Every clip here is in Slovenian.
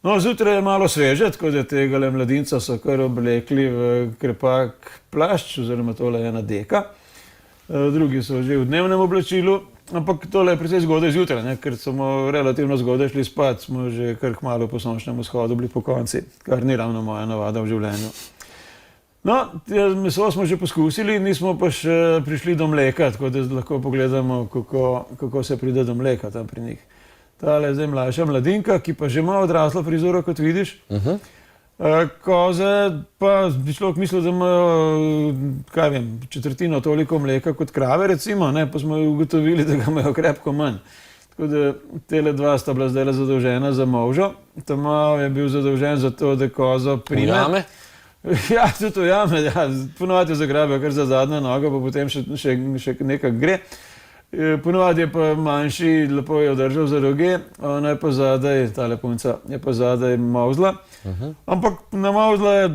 No, zjutraj je malo sveže, tako da tegale mladinca so kar oblekli v krepak plašč, oziroma tole je ena deka. Drugi so že v dnevnem oblačilu, ampak tole je precej zgodaj zjutraj, ne, ker smo relativno zgodaj šli spat, smo že kar kmalu po sončnem vzhodu bili po konci, kar ni ravno moja navada v življenju. No, meso smo že poskusili, nismo pa še prišli do mleka, tako da lahko pogledamo, kako se pride do mleka tam pri njih. Tale je zdaj mlajša mladinka, ki pa že ima odraslo frizuro, kot vidiš. Koze pa bi človek mislil, da imajo, kaj vem, četrtino toliko mleka kot krave, recimo, ne, pa smo ugotovili, da ga imajo krepko manj. Tako da tele dva sta bila zdaj zadolžena za molžo. Tomav je bil zadolžen za to, da kozo prime. Ujame? Ja, tudi ujame, ja. Ponovadi jo zagrabijo kar za zadnjo nogo, pa potem še nekak gre. Ponovadi je pa manjši, lepo je držal za roge, ona je pa zadaj, tale punca, je pa zadaj molzla. Ampak namolzla je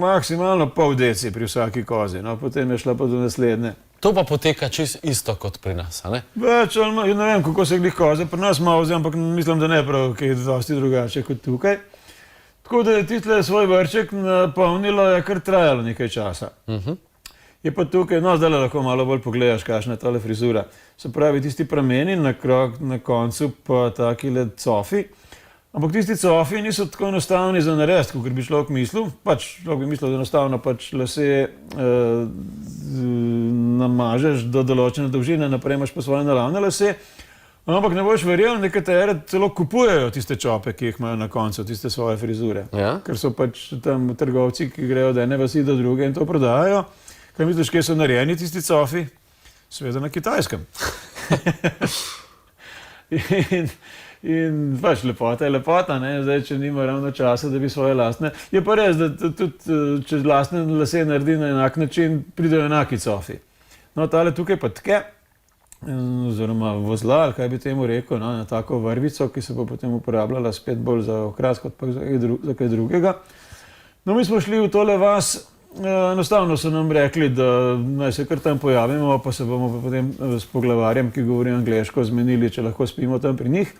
maksimalno pol deci pri vsaki kozi, no, potem je šla pa do naslednje. To pa poteka čisto isto kot pri nas, a ne? Več, ne vem, kako se glih koze pri nas molze, ampak mislim, da ne prav, kaj je dosti drugače kot tukaj. Tako da je title svoj vrček napolnilo, je kar trajalo nekaj časa. Je pa tukaj, no zdaj lahko malo bolj pogledaš, kakšna je tole frizura. Se pravi, tisti prameni na koncu pa takile cofi. Ampak tisti cofi niso tako enostavni za narediti, kot bi človek mislil. Človek bi mislil, da enostavno lase namažeš do določene dolžine, naprej imaš pa svoje naravne lase. Ampak ne boš verjel, nekatere celo kupujejo tiste čope, ki jih imajo na koncu, tiste svoje frizure. Ja? Ker so tam trgovci, ki grejo od ene vasi do druge in to prodajajo. Kaj misliš, kje so narejeni tisti cofi? Seveda na Kitajskem. In lepota je lepota, ne? Zdaj, če nima ravno časa, da bi svoje lastne. Je pa res, da tudi, če lastne lase naredi na enak način, pridejo enaki cofi. No, tale tukaj pa tke, oziroma vozla, ali kaj bi temu rekel, no, na tako vrvico, ki se bo potem uporabljala spet bolj za okras, kot pa za kaj drugega. No, mi smo šli v tole vas. Enostavno so nam rekli, da naj se kar tam pojavimo, pa se bomo potem s poglavarjem, ki govori angleško, zmenili, če lahko spimo tam pri njih.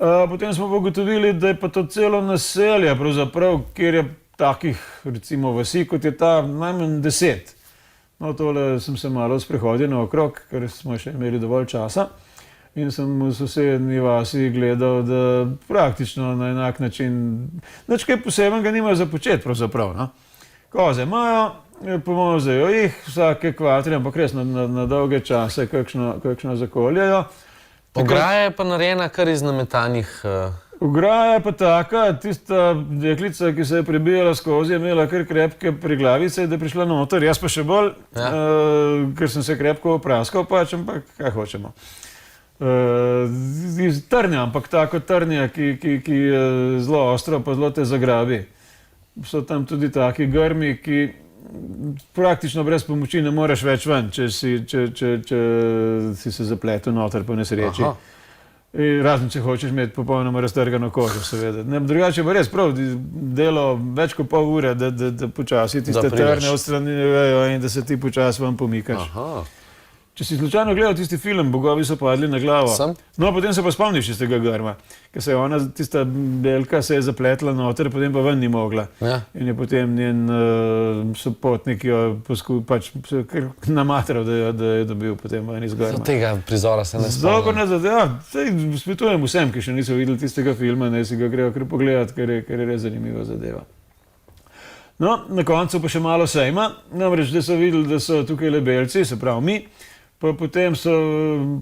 Potem smo pa ugotovili, da je pa to celo naselje, pravzaprav, kjer je takih, recimo, vasi, kot je ta, najmanj 10. No, tole sem se malo sprehodil naokrog, ker smo še imeli dovolj časa. In sem v sosednji vasi gledal, da praktično na enak način, nič kaj posebnega nimajo za početi, pravzaprav, no. Koze imajo, pomozejo jih, vsake kvatri, ampak res na dolge čase kakšno zakoljajo. Ograja je pa narejena kar iz nametanih... Ograja je pa taka, tista deklica, ki se je prebijala skozi, je imela kar krepke preglavice, da je prišla noter, jaz pa še bolj, ker sem se krepko opraskal pač, ampak kaj hočemo. Iz trnja, ampak tako trnja, ki je zelo ostro, pa zelo te zagrabi. So tam tudi taki grmi, ki praktično brez pomoči ne moreš več ven, če si se zapletel noter po nesreči. Razen, če hočeš imeti popolnoma raztrgano kožo, seveda. Drugače pa res prav delo več kot pol ure, da počasi tiste trne odstranijo in da se ti počasi vam pomikaš. Če si slučajno gledal tisti film, Bogovi so padli na glavo. No, potem se pa spomniš iz tega grma, ker se je ona, tista belka, se je zapletla noter, potem pa ven ni mogla. In je potem njen sopotnik jo pač namatral, da je dobil potem ven iz grma. Tega prizora se ne spomnim. Svetujem vsem, ki še niso videli tistega filma, ne si ga grejo kar pogledati, ker je res zanimiva zadeva. No, na koncu pa še malo sejma, namreč, da so videli, da so tukaj le belci, se pravi mi, pa potem so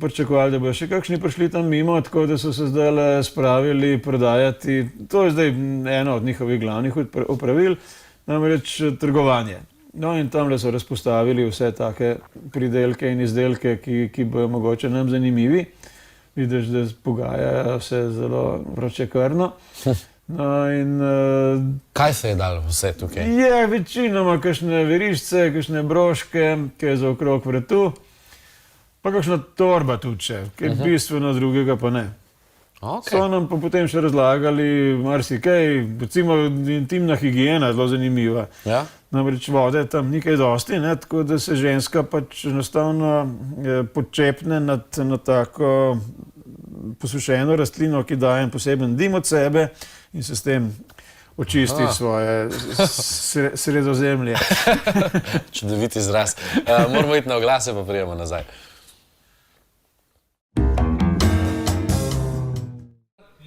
pričakovali, da bojo še kakšni prišli tam mimo, tako da so se zdaj spravili prodajati. To je zdaj eno od njihovih glavnih opravil, namreč trgovanje. No in tamle so razpostavili vse take pridelke in izdelke, ki bojo mogoče nam zanimivi. Vidiš, da pogajajo se zelo vročekrvno. No in... Kaj se je dalo vse tukaj? Je večinoma kakšne verižce, kakšne broške, ki je za okrog vratu. Pa kakšna torba tudi še, ki je bistveno drugega pa ne. So nam pa potem še razlagali marsikaj, recimo intimna higiena, zelo zanimiva. Namreč vode tam ni kaj dosti, tako da se ženska pač enostavno počepne nad tako posušeno rastlino, ki daje en poseben dim od sebe in se s tem očisti svoje sredozemlje. Čudovit izraz. Moramo iti na oglase, pa prijemo nazaj.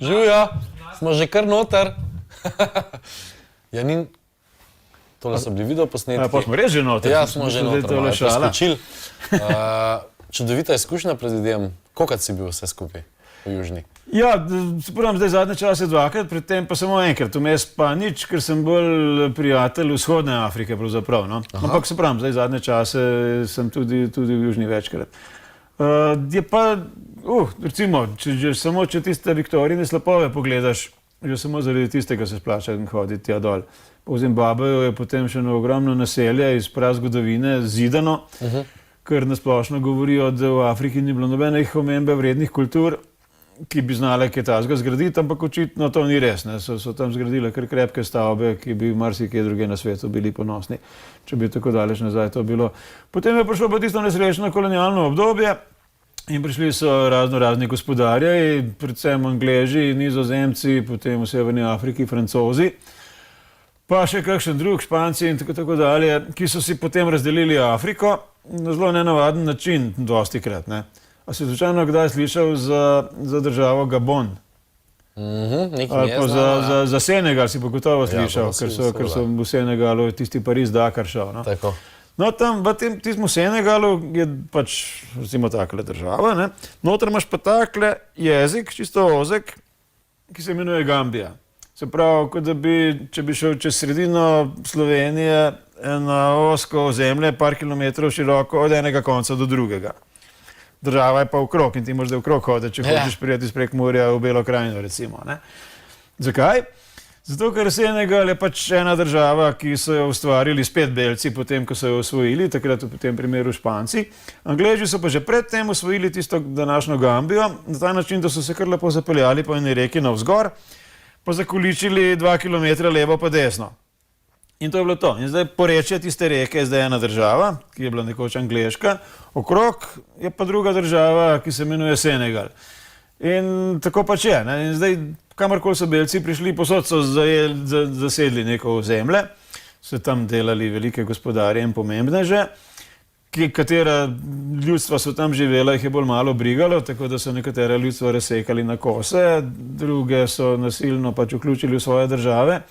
Živjo, smo že kar noter. Janin, tole so bili videoposnetki. Pa smo res že noter. Ja, smo že noter, malo je šala. preskočil. Čudovita izkušnja, predvidevam. Kolikrat si bil vse skupaj v Južni? Ja, se pravim, zdaj zadnje čase dvakrat, predtem pa samo enkrat. Vmes pa nič, ker sem bolj prijatelj vzhodne Afrike pravzaprav. No? Ampak se pravim, zdaj zadnje čase sem tudi v Južni večkrat. Je pa, recimo, če tiste Viktorine slapove pogledaš, že samo zaradi tistega se splača hoditi tja dol. Po Zimbabveju je potem še eno ogromno naselje iz prazgodovine zidano, ker nasplošno govorijo, da v Afriki ni bilo nobenih omembe vrednih kultur, ki bi znale kaj takega zgraditi, ampak očitno to ni res. So tam zgradile kar krepke stavbe, ki bi marsikje druge na svetu bili ponosni, če bi tako daleč nazaj to bilo. Potem je prišlo pa tisto nesrečno kolonialno obdobje in prišli so razni gospodarji, predvsem Angleži, Nizozemci, potem v Severni Afriki Francozi, pa še kakšen drug, Španci in tako dalje, ki so si potem razdelili Afriko na zelo nenavaden način, dostikrat. A si slučajno kdaj slišal za državo Gabon? Ali pa za Senegal si pa gotovo slišal, ker so v Senegalu tisti Pariz Dakar šel. Tako. No, tam v tistem Senegalu je pač, recimo, takle država, noter imaš pa takle jezik, čisto ozek, ki se imenuje Gambija. Se pravi, kot da bi, če bi šel čez sredino Slovenije na ozko ozemlje, par kilometrov široko, od enega konca do drugega. Država je pa okrog in ti moraš da okrog hoditi, če hočeš prijeti iz Prekmurja v Belo krajino, recimo. Zakaj? Zato, ker Senegal je pač ena država, ki so jo ustvarili spet belci, potem, ko so jo osvojili, takrat v tem primeru Španci. Angleži so pa že predtem osvojili tisto današnjo Gambijo, na ta način, da so se kar lepo zapeljali po eni reki navzgor, pa zakoličili 2 kilometra levo pa desno. In to je bilo to. In zdaj porečje tiste reke je zdaj ena država, ki je bila nekoč angleška, okrog je pa druga država, ki se imenuje Senegal. In tako pač je. In zdaj, kamorkoli so belci prišli, posod so zasedli neko ozemlje, so tam delali velike gospodarje in pomembneže, katera ljudstva so tam živela, jih je bolj malo brigalo, tako da so nekatera ljudstva razsekali na kose, druge so nasilno pač vključili v svoje države.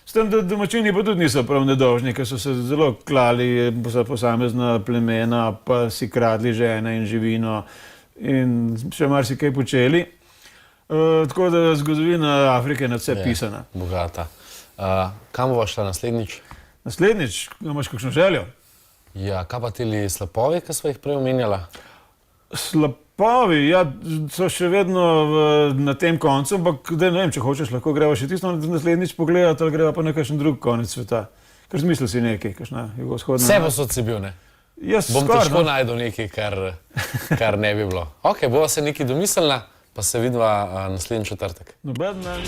S tem, da domačini pa tudi niso prav nedolžni, ker so se zelo klali posamezna plemena, pa si kradli žene in živino in še marsikaj počeli. Tako da zgodovina Afrike je nadvse pisana. Bogata. Kam boš šla naslednjič? Naslednjič? Imaš kakšno željo? Ja, kaj pa tili slapovi, ki smo jih prej omenjala? Slapovi, ja, so še vedno na tem koncu, ampak ne vem, če hočeš, lahko greva še tisto naslednjič pogledati, ali greva pa na kakšen drug konec sveta. Ker zmislil si nekaj, kakšna jugovzhodna... Vse posod si bil, ne? Bom težko najdel nekaj, kar ne bi bilo. Ok, bova se nekaj domislila, pa se vidva naslednji četrtek. Noben dan.